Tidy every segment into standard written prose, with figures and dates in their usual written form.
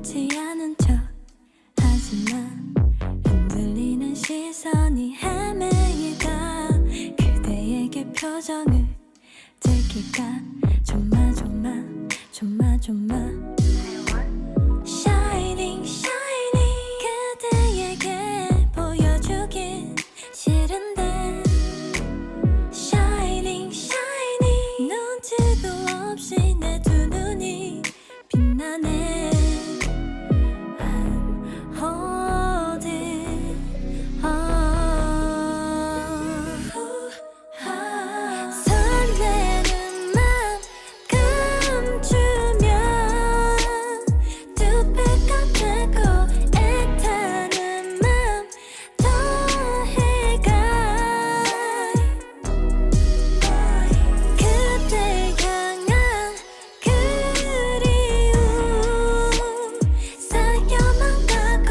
아무렇지 않은 척 하지만 흔들리는 시선이 헤매이다. 그대에게 표정을 들킬까 조마조마 Shining shining 그대에게 보여주긴 싫은데 Shining shining 눈치도 없이 내 두 눈이 빛나네. I'm holding on. 설레는 맘 감추면 두 배가 되고 애타는 맘 더해가. 그대 향한 그리움 쌓여만 가고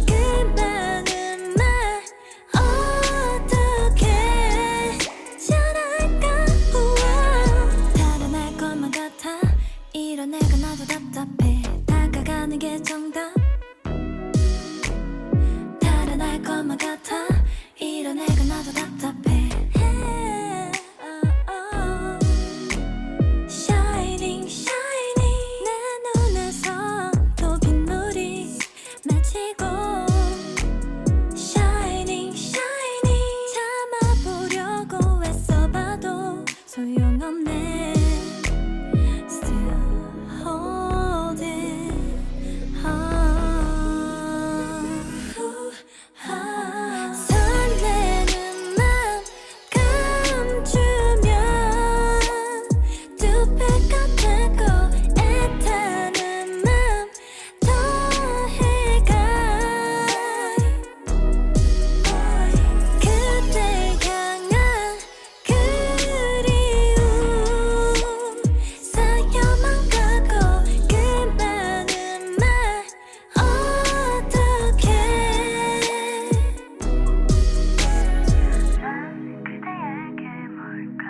그 많은 말 어떻게 잘할까. 우와. 달아날 것만 같아 이런 내가 나도 답답해. 다가가는 게 정답. 달아날 것만 같아 이런 내가 나도 답답해. Shining shining 내 눈에서 또 빗물이 맺히고 Shining shining 참아보려고 애써봐도 소용없네. Still holding on. 설레는 맘 감추면 두 배가 되고 애타는 맘 더해가. 그대 향한 그리움 쌓여만 가고 그 많은 말 어떻게. 난 그대에게 뭘까.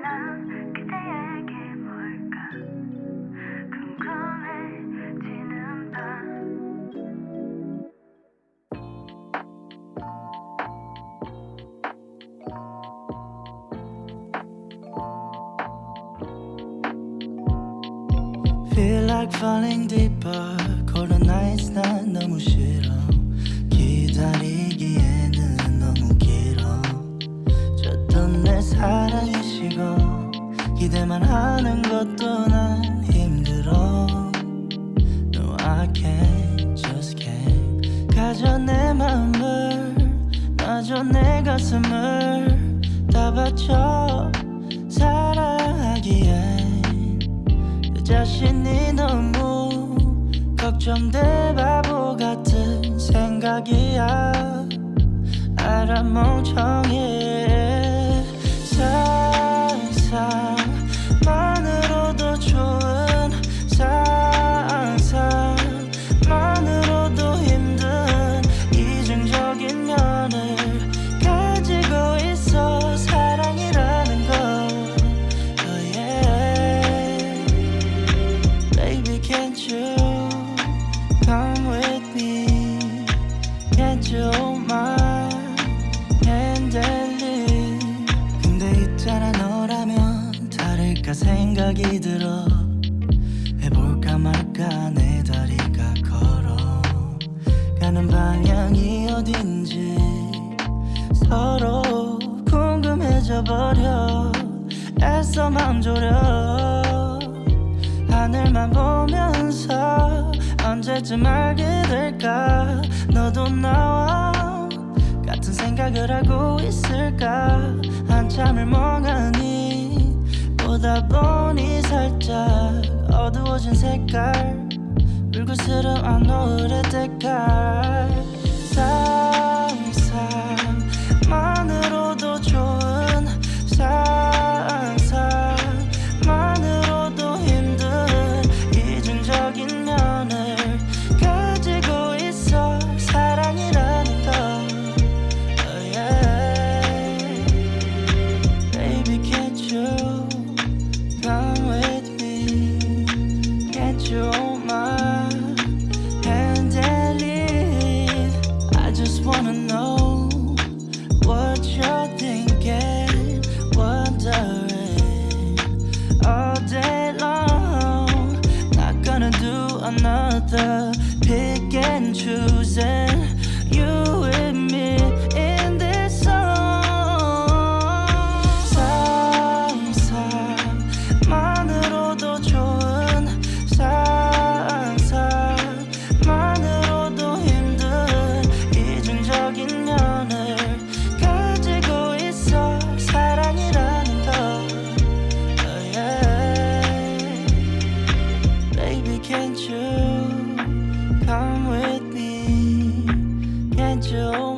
난 그대에게 뭘까. 궁금해지는 밤. Feel like falling deeper. Cold nights 난 너무 싫어. 기다리기에는 너무 길어. 줬던 내 사랑이 식어. 기대만 하는 것도 난 힘들어. No I can't, just can't. 가져 내 맘을 놔줘 내 가슴을 다 바쳐 사랑하기엔 내 자신이 너무 걱정돼. 바보 같은 생각이야. 알아 멍청해. 상상만으로도 좋은 상상만으로도 힘든 이중적인 면을 가지고 있어. 사랑이라는 거 oh yeah. Baby can't you come with me. Can't you hold my hand and leave. 근데 있잖아 너라면 다를까 생각이 들어. 해볼까 말까 내 다리가 걸어 가는 방향이 어딘지 서로 궁금해져 버려. 애써 맘 졸여 하늘만 보면서 언제쯤 알게 될까. 너도 나와 같은 생각을 하고 있을까. 한참을 멍하니 보다 보니 살짝 어두워진 색깔. 불그스름한 노을의 때깔. 상상만으로도 좋은 상상만으로도 힘든 이중적인 면을 가지고 있어. 사랑이라는 거 oh yeah. Baby can't you you